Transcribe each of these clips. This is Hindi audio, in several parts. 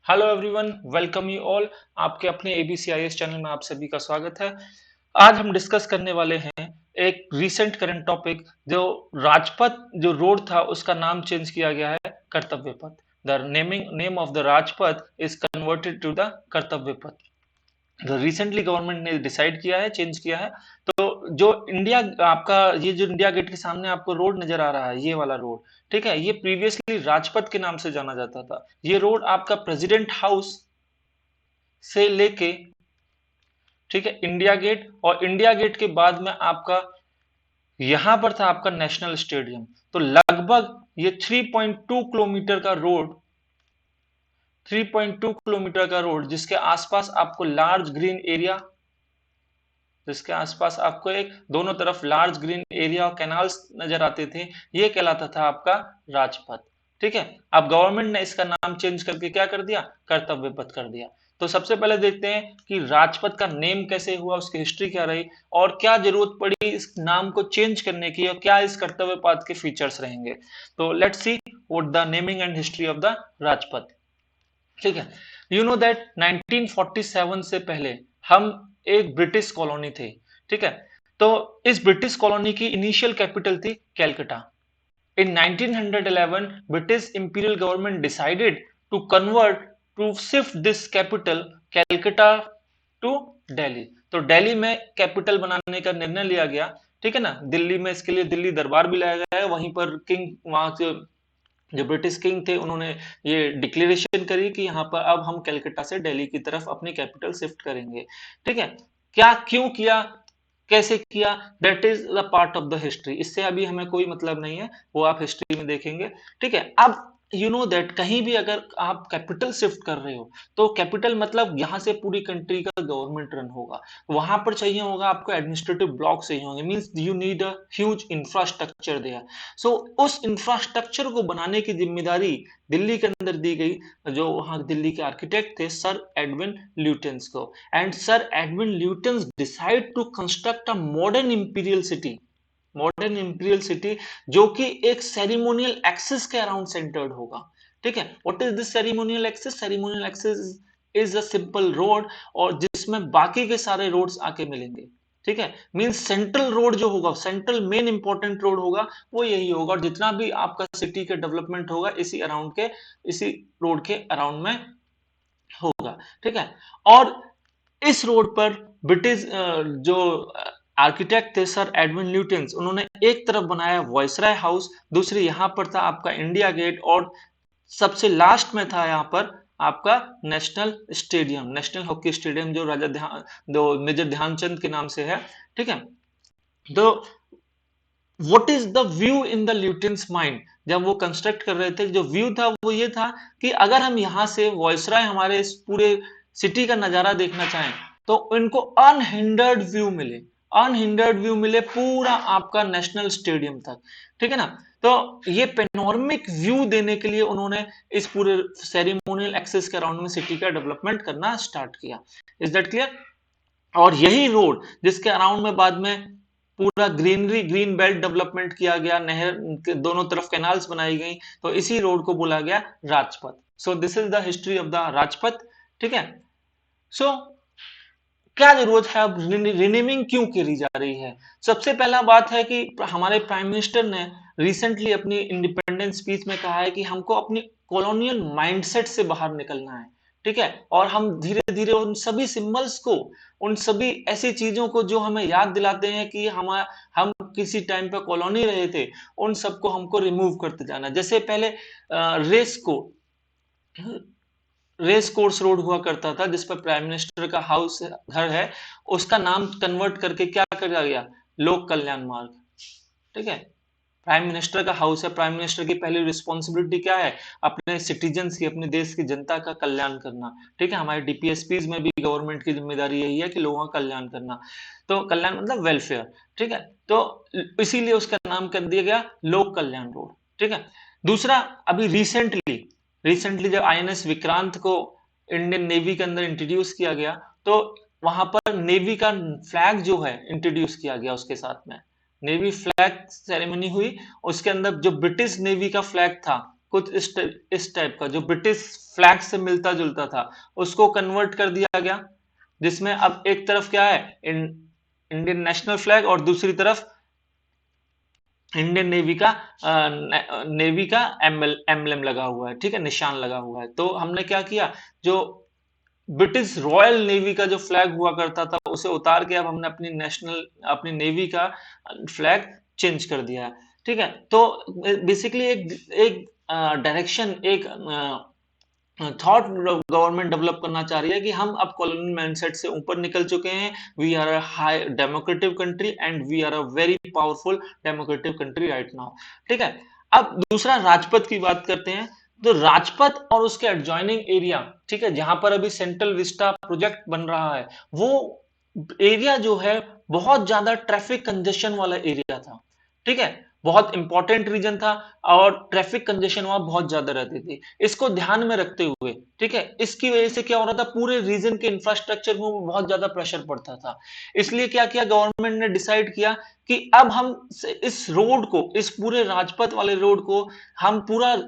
Hello everyone, welcome you all. आपके अपने ABCIS चैनल में आप सभी का स्वागत है। आज हम डिस्कस करने वाले हैं एक रीसेंट करंट टॉपिक, जो राजपथ जो रोड था उसका नाम चेंज किया गया है Kartavya Path. The naming name of the Rajpath is converted to the Kartavya Path. Recently government ने डिसाइड किया है, चेंज किया है। तो जो इंडिया आपका ये जो इंडिया गेट के सामने आपको रोड नजर आ रहा है, ये वाला रोड, ठीक है, ये प्रीवियसली राजपथ के नाम से जाना जाता था। ये रोड आपका प्रेसिडेंट हाउस से लेके, ठीक है, इंडिया गेट, और इंडिया गेट के बाद में आपका यहां पर था आपका नेशनल स्टेडियम। तो लगभग ये 3.2 किलोमीटर का रोड, 3.2 किलोमीटर का रोड जिसके आसपास आपको लार्ज ग्रीन एरिया, जिसके आसपास आपको एक दोनों तरफ लार्ज ग्रीन एरिया और कैनाल्स नजर आते थे, ये कहलाता था आपका राजपथ। ठीक है। अब गवर्नमेंट ने इसका नाम चेंज करके क्या कर दिया, कर्तव्य पथ कर दिया। तो सबसे पहले देखते हैं कि राजपथ का नेम कैसे हुआ, उसकी हिस्ट्री क्या रही, और क्या जरूरत पड़ी इस नाम को चेंज करने की, और क्या इस कर्तव्य पथ के फीचर्स रहेंगे। तो let's see what the naming and history of the Rajpath. ठीक है। यू नो दैट 1947 से पहले हम एक ब्रिटिश कॉलोनी थे। ठीक है। तो इस ब्रिटिश कॉलोनी की इनिशियल कैपिटल थी Calcutta. In 1911 British imperial government decided to convert to shift this capital Calcutta to Delhi. तो दिल्ली में कैपिटल बनाने का निर्णय लिया गया। ठीक है ना। दिल्ली में इसके लिए दिल्ली दरबार भी लाया गया है। वहीं पर किंग, वहां से जो ब्रिटिश किंग थे, उन्होंने ये डिक्लेरेशन करी कि यहाँ पर अब हम कलकत्ता से दिल्ली की तरफ अपनी कैपिटल शिफ्ट करेंगे। ठीक है। क्या, क्यों किया, कैसे किया, that is the part of the history. इससे अभी हमें कोई मतलब नहीं है, वो आप हिस्ट्री में देखेंगे। ठीक है। अब यू नो दैट कहीं भी अगर आप कैपिटल शिफ्ट कर रहे हो, तो कैपिटल मतलब यहां से पूरी कंट्री का गवर्नमेंट रन होगा। वहां पर चाहिए होगा आपको एडमिनिस्ट्रेटिव ब्लॉक चाहिए होंगे, means you need a huge infrastructure there. So उस इंफ्रास्ट्रक्चर को बनाने की जिम्मेदारी दिल्ली के अंदर दी गई, जो वहां दिल्ली के आर्किटेक्ट थे सर एडविन ल्यूटेंस को। And sir Edwin Lutyens decide to construct a modern imperial city जो कि एक सेरिमोनियल एक्सेस के अराउंड सेंटर्ड होगा। ठीक है। What is this ceremonial axis? Ceremonial axis is a simple road, और जिसमें बाकी के सारे रोड्स आके मिलेंगे। ठीक है। मींस सेंट्रल रोड जो होगा, सेंट्रल मेन इंपॉर्टेंट रोड होगा, वो यही होगा, और जितना भी आपका सिटी का डेवलपमेंट होगा इसी अराउंड के, इसी रोड के अराउंड में होगा। ठीक है। और इस रोड पर ब्रिटिश जो आर्किटेक्ट थे सर एडविन ल्यूटेंस, उन्होंने एक तरफ बनाया वॉइसराय हाउस, दूसरी यहां पर था आपका इंडिया गेट, और सबसे लास्ट में था यहाँ पर आपका national stadium, national hockey stadium, जो राजा ध्यान, जो मेजर ध्यानचंद के नाम से है। ठीक है। तो what is the view in the Lutyens mind, जब वो कंस्ट्रक्ट कर रहे थे, जो व्यू था वो ये था कि अगर हम यहां से वॉइसराय, हमारे इस पूरे सिटी का नजारा देखना चाहें, तो इनको अनहिंडर्ड व्यू मिले, अनहिंडर्ड व्यू मिले पूरा आपका नेशनल स्टेडियम तक। ठीक है ना। तो ये पेनोरमिक व्यू देने के लिए उन्होंने इस पूरे सेरिमोनियल एक्सेस के अराउंड में सिटी का डेवलपमेंट करना स्टार्ट किया। Is that clear? और यही रोड जिसके अराउंड में बाद में पूरा ग्रीनरी, ग्रीन बेल्ट डेवलपमेंट किया गया, नहर के दोनों तरफ कैनाल्स बनाई गई, तो इसी रोड को बोला गया Rajpath. So this is the history of the Rajpath. ठीक है। सो क्या जरूरत है, अब रिनेमिंग क्यों करी जा रही है? सबसे पहला बात है कि हमारे प्राइम मिनिस्टर ने रिसेंटली अपनी इंडिपेंडेंस स्पीच में कहा है कि हमको अपनी कॉलोनियल माइंडसेट से बाहर निकलना है। ठीक है। और हम धीरे धीरे उन सभी सिंबल्स को, उन सभी ऐसी चीजों को जो हमें याद दिलाते हैं कि हम किसी टाइम पे कॉलोनी रहे थे, उन सबको हमको रिमूव करते जाना। जैसे पहले रेस को, रेस कोर्स रोड हुआ करता था, जिस पर प्राइम मिनिस्टर का हाउस, घर है, उसका नाम कन्वर्ट करके क्या किया गया, लोक कल्याण मार्ग। ठीक है। प्राइम मिनिस्टर का हाउस है, प्राइम मिनिस्टर की पहली रिस्पॉन्सिबिलिटी क्या है, अपने सिटीजन्स की, अपने देश की जनता का कल्याण करना। ठीक है। हमारे डीपीएसपीज में भी गवर्नमेंट की जिम्मेदारी यही है कि लोगों का कल्याण करना। तो कल्याण मतलब वेलफेयर। ठीक है। तो इसीलिए उसका नाम कर दिया गया लोक कल्याण रोड। ठीक है। दूसरा, अभी रिसेंटली रिसेंटली जब आईएनएस विक्रांत को इंडियन नेवी के अंदर इंट्रोड्यूस किया गया, तो वहां पर नेवी का फ्लैग जो है इंट्रोड्यूस किया गया, उसके साथ में नेवी फ्लैग सेरेमनी हुई। उसके अंदर जो ब्रिटिश नेवी का फ्लैग था, कुछ इस टाइप का जो ब्रिटिश फ्लैग से मिलता जुलता था उसको कन्वर्ट कर दिया गया, जिसमें अब एक तरफ क्या है इंडियन नेशनल फ्लैग और दूसरी तरफ इंडियन नेवी का एम्बलम लगा हुआ है, ठीक है, निशान लगा हुआ है। तो हमने क्या किया, जो ब्रिटिश रॉयल नेवी का जो फ्लैग हुआ करता था उसे उतार के अब हमने अपनी नेवी का फ्लैग चेंज कर दिया है, ठीक है। तो बेसिकली एक एक डायरेक्शन, एक थॉट गवर्नमेंट डेवलप करना चाह रही है कि हम अब कॉलोनियल माइंडसेट से ऊपर निकल चुके हैं, we are a high democratic country and we are a very powerful democratic country right now, ठीक है। अब दूसरा राजपथ की बात करते हैं। तो राजपथ और उसके एडजॉइनिंग एरिया, ठीक है, जहां पर अभी सेंट्रल विस्टा प्रोजेक्ट बन रहा है, वो एरिया जो है बहुत ज्यादा ट्रैफिक कंजेशन वाला एरिया था, ठीक है, बहुत इंपॉर्टेंट रीजन था और ट्रैफिक कंजेशन वहां बहुत ज्यादा रहती थी। इसको ध्यान में रखते हुए, ठीक है, इसकी वजह से क्या हो रहा था, पूरे रीजन के इंफ्रास्ट्रक्चर में बहुत ज्यादा प्रेशर पड़ता था। इसलिए क्या किया गवर्नमेंट ने, डिसाइड किया कि अब हम इस रोड को, इस पूरे राजपथ वाले रोड को, हम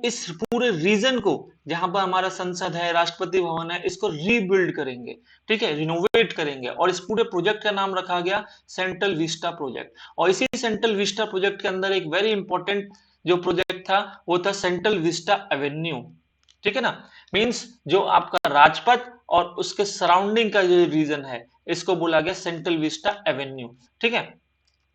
इस पूरे रीजन को, जहां पर हमारा संसद है, राष्ट्रपति भवन है, इसको रीबिल्ड करेंगे, ठीक है, रिनोवेट करेंगे। और इस पूरे प्रोजेक्ट का नाम रखा गया सेंट्रल विस्टा प्रोजेक्ट। और इसी सेंट्रल विस्टा प्रोजेक्ट के अंदर एक वेरी इंपॉर्टेंट जो प्रोजेक्ट था वो था सेंट्रल विस्टा एवेन्यू, ठीक है ना। मींस जो आपका राजपथ और उसके सराउंडिंग का जो रीजन है, इसको बोला गया सेंट्रल विस्टा एवेन्यू, ठीक है।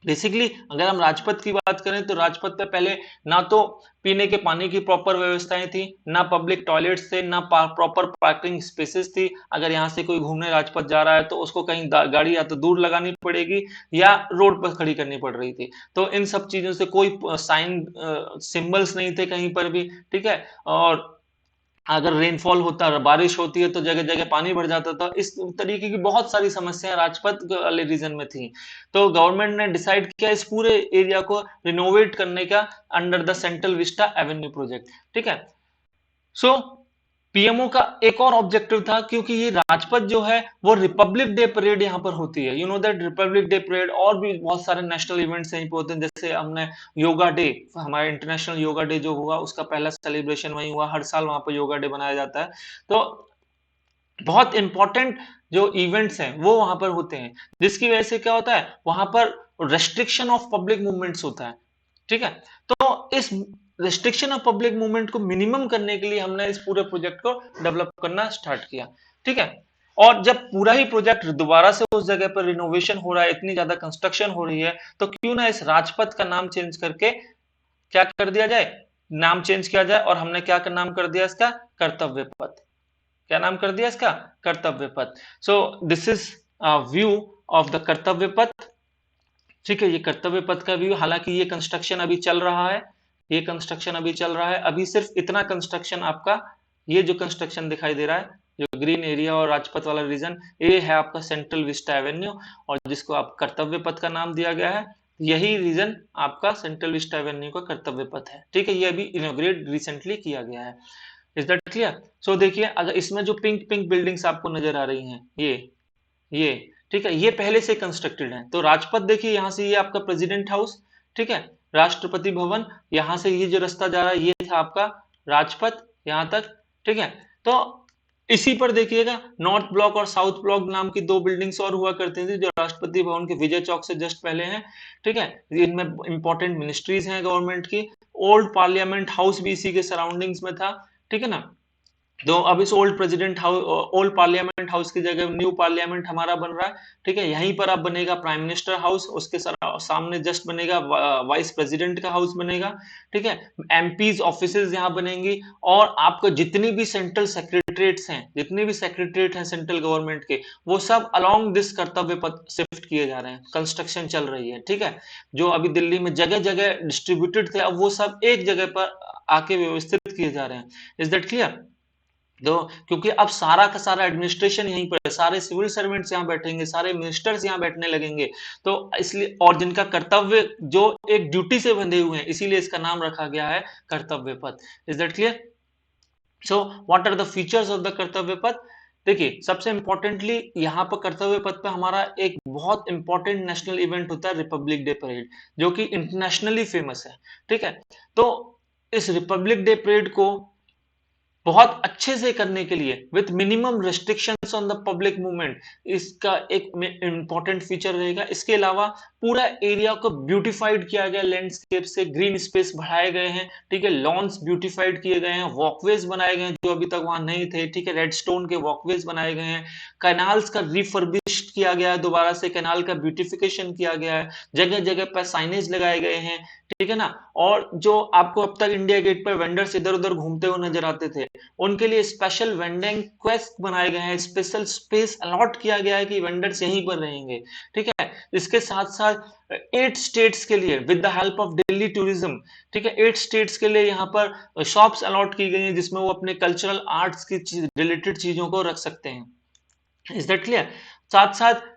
बेसिकली अगर हम राजपथ की बात करें तो राजपथ पे पहले ना तो पीने के पानी की प्रॉपर व्यवस्थाएं थी, ना पब्लिक टॉयलेट्स थे, ना प्रॉपर पार्किंग स्पेसेस थी। अगर यहाँ से कोई घूमने राजपथ जा रहा है तो उसको कहीं गाड़ी या तो दूर लगानी पड़ेगी या रोड पर खड़ी करनी पड़ रही थी। तो इन सब चीजों से कोई साइन सिंबल्स नहीं थे कहीं पर भी, ठीक है। और अगर रेनफॉल होता है, बारिश होती है तो जगह जगह पानी भर जाता था। इस तरीके की बहुत सारी समस्याएं राजपथ वाले रीजन में थी। तो गवर्नमेंट ने डिसाइड किया इस पूरे एरिया को रिनोवेट करने का under the central Vista Avenue project, ठीक है। सो पीएमओ का एक और ऑब्जेक्टिव था, क्योंकि ये राजपथ जो है वो रिपब्लिक डे परेड यहाँ पर होती है, you know that Republic day parade, और भी बहुत सारे नेशनल इवेंट्स यहीं पे होते हैं। जैसे हमने योगा डे, हमारा इंटरनेशनल योगा डे जो हुआ उसका पहला सेलिब्रेशन वहीं हुआ, हर साल वहां पर योगा डे बनाया जाता है। तो बहुत इंपॉर्टेंट जो इवेंट्स हैं वो वहां पर होते हैं, जिसकी वजह से क्या होता है, वहां पर रेस्ट्रिक्शन ऑफ पब्लिक मूवमेंट्स होता है, ठीक है। तो इस रेस्ट्रिक्शन ऑफ पब्लिक मूवमेंट को मिनिमम करने के लिए हमने इस पूरे प्रोजेक्ट को डेवलप करना स्टार्ट किया, ठीक है। और जब पूरा ही प्रोजेक्ट दोबारा से उस जगह पर रिनोवेशन हो रहा है, इतनी ज्यादा कंस्ट्रक्शन हो रही है, तो क्यों ना इस राजपथ का नाम चेंज करके क्या कर दिया जाए, नाम चेंज किया जाए। और हमने क्या नाम कर दिया इसका, कर्तव्य पथ। क्या नाम कर दिया इसका, कर्तव्य Path. So this is view of the Kartavya Path, ठीक है। ये कर्तव्य पथ का व्यू, हालांकि ये कंस्ट्रक्शन अभी चल रहा है, ये कंस्ट्रक्शन अभी चल रहा है। अभी सिर्फ इतना कंस्ट्रक्शन आपका, ये जो कंस्ट्रक्शन दिखाई दे रहा है, जो ग्रीन एरिया और राजपथ वाला रीजन, ये है आपका सेंट्रल विस्टा एवेन्यू, और जिसको आप कर्तव्य पथ का नाम दिया गया है। यही रीजन आपका सेंट्रल विस्टा एवेन्यू का कर्तव्य पथ है, ठीक है। ये अभी इनॉग्रेट रिसेंटली किया गया है। Is that clear? सो देखिए, अगर इसमें जो पिंक पिंक बिल्डिंग्स आपको नजर आ रही हैं, ये ठीक है, ये पहले से कंस्ट्रक्टेड है। तो राजपथ देखिए, यहां से ये आपका प्रेसिडेंट हाउस, ठीक है, राष्ट्रपति भवन, यहां से ये जो रास्ता जा रहा है ये था आपका राजपथ यहां तक, ठीक है। तो इसी पर देखिएगा, नॉर्थ ब्लॉक और साउथ ब्लॉक नाम की दो बिल्डिंग्स और हुआ करती थी, जो राष्ट्रपति भवन के विजय चौक से जस्ट पहले हैं, ठीक है। इनमें इंपॉर्टेंट मिनिस्ट्रीज हैं गवर्नमेंट की। ओल्ड पार्लियामेंट हाउस भी इसी के सराउंडिंग्स में था, ठीक है ना। तो अब इस ओल्ड पार्लियामेंट हाउस की जगह न्यू पार्लियामेंट हमारा बन रहा है, ठीक है। यहीं पर अब बनेगा प्राइम मिनिस्टर हाउस, उसके सामने जस्ट बनेगा वाइस प्रेसिडेंट का हाउस बनेगा, ठीक है। एमपीज ऑफिसेज यहाँ बनेंगी, और आपको जितनी भी सेंट्रल सेक्रेटरीट्स हैं, जितने भी सेक्रेटरीट हैं सेंट्रल गवर्नमेंट के, वो सब अलोंग दिस कर्तव्य पथ शिफ्ट किए जा रहे हैं, कंस्ट्रक्शन चल रही है, ठीक है। जो अभी दिल्ली में जगह जगह डिस्ट्रीब्यूटेड थे, अब वो सब एक जगह पर आके व्यवस्थित किए जा रहे हैं। Is that clear? तो क्योंकि अब सारा का सारा एडमिनिस्ट्रेशन यहीं पर है, सारे सिविल सर्वेंट्स यहाँ बैठेंगे, सारे मिनिस्टर्स यहाँ बैठने लगेंगे, तो इसलिए, और जिनका कर्तव्य जो एक ड्यूटी से बंधे हुए हैं, इसीलिए इसका नाम रखा गया है Kartavya Path. Is that clear? So what are the features of the Kartavya Path? देखिए, सबसे इंपॉर्टेंटली यहाँ पर कर्तव्य पथ पे हमारा एक बहुत इंपॉर्टेंट नेशनल इवेंट होता है, रिपब्लिक डे परेड, जो कि इंटरनेशनली फेमस है, ठीक है। तो इस रिपब्लिक डे परेड को बहुत अच्छे से करने के लिए with minimum restrictions on the public movement, इसका एक इंपॉर्टेंट फीचर रहेगा। इसके अलावा पूरा एरिया को ब्यूटिफाइड किया गया, लैंडस्केप से ग्रीन स्पेस बढ़ाए गए हैं, ठीक है, लॉन्स ब्यूटिफाइड किए गए हैं, वॉकवेज बनाए गए हैं जो अभी तक वहां नहीं थे, ठीक है, रेडस्टोन के वॉकवेज बनाए गए हैं, कैनाल्स का रिफर्बिश्ड किया गया है, दोबारा से कैनाल का ब्यूटिफिकेशन किया गया है, जगह जगह पर साइनेज लगाए गए हैं, ठीक है ना। और जो आपको अब तक इंडिया गेट पर वेंडर्स इधर उधर घूमते हुए नजर आते थे, उनके लिए स्पेशल वेंडिंग क्वेस्ट बनाए गए हैं, स्पेशल स्पेस अलॉट किया गया है कि वेंडर्स यहीं पर रहेंगे, ठीक है। इसके साथ साथ 8 स्टेट्स के लिए with the help of Delhi tourism, ठीक है, 8 स्टेट्स के लिए यहाँ पर शॉप्स अलॉट की गई हैं जिसमें वो अपने कल्चरल आर्ट्स की रिलेटेड चीजों को रख सकते हैं। Is that clear? साथ साथ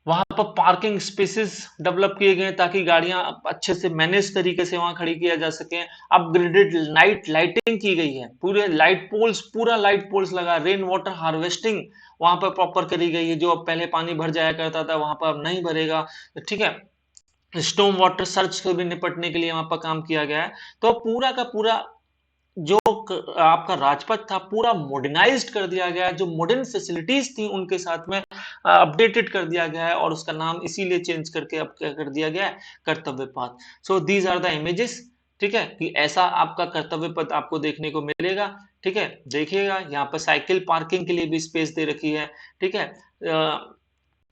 वहां पर पार्किंग स्पेसेस डेवलप किए गए हैं ताकि गाड़ियां अच्छे से मैनेज तरीके से वहां खड़ी किया जा सके। अपग्रेडेड नाइट लाइटिंग की गई है, पूरे लाइट पोल्स, पूरा लाइट पोल्स लगा, रेन वाटर हार्वेस्टिंग वहां पर प्रॉपर करी गई है, जो अब पहले पानी भर जाया करता था वहां पर अब नहीं भरेगा, ठीक है। स्टॉर्म वाटर सर्च से भी निपटने के लिए वहां पर काम किया गया है। तो पूरा का पूरा जो आपका राजपथ था पूरा मॉडर्नाइज्ड कर दिया गया है, जो मॉडर्न फैसिलिटीज थी उनके साथ में अपडेटेड कर दिया गया है, और उसका नाम इसीलिए चेंज करके अब क्या कर दिया गया है, Kartavya Path. So these are the images, ठीक है, कि ऐसा आपका कर्तव्य पथ आपको देखने को मिलेगा, ठीक है। देखिएगा यहाँ पर साइकिल पार्किंग के लिए भी स्पेस दे रखी है, ठीक है।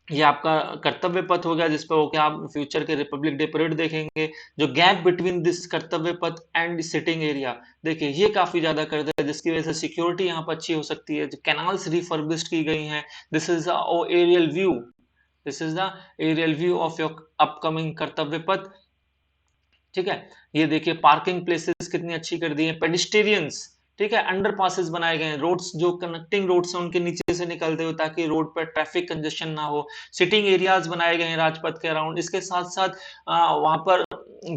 ये आपका कर्तव्य पथ हो गया जिसपे वो क्या आप फ्यूचर के रिपब्लिक डे परेड देखेंगे। जो गैप बिटवीन दिस कर्तव्य पथ एंड सिटिंग एरिया, देखिए ये काफी ज्यादा कर दिया है जिसकी वजह से सिक्योरिटी यहाँ पर अच्छी हो सकती है। जो कैनाल्स रिफर्बिश्ड की गई हैं, this is aerial view, this is the aerial view of your upcoming Kartavya Path, ठीक है। ये देखिए पार्किंग प्लेसेस कितनी अच्छी कर दी है, पेडिस्टेरियंस, ठीक है, अंडर पासेस बनाए गए हैं, रोड्स जो कनेक्टिंग रोड्स हैं उनके नीचे से निकलते हुए ताकि रोड पर ट्रैफिक कंजेशन ना हो, सिटिंग एरियाज बनाए गए हैं राजपथ के अराउंड। इसके साथ साथ वहां पर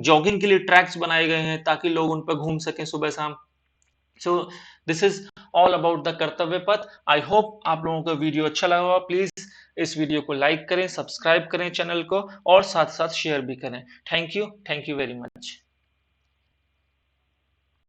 जॉगिंग के लिए ट्रैक्स बनाए गए हैं ताकि लोग उन पर घूम सकें सुबह शाम। So this is all about the Kartavya पथ। आई होप आप लोगों को वीडियो अच्छा लगा होगा। प्लीज इस वीडियो को लाइक करें, सब्सक्राइब करें चैनल को, और साथ साथ शेयर भी करें। Thank you very much.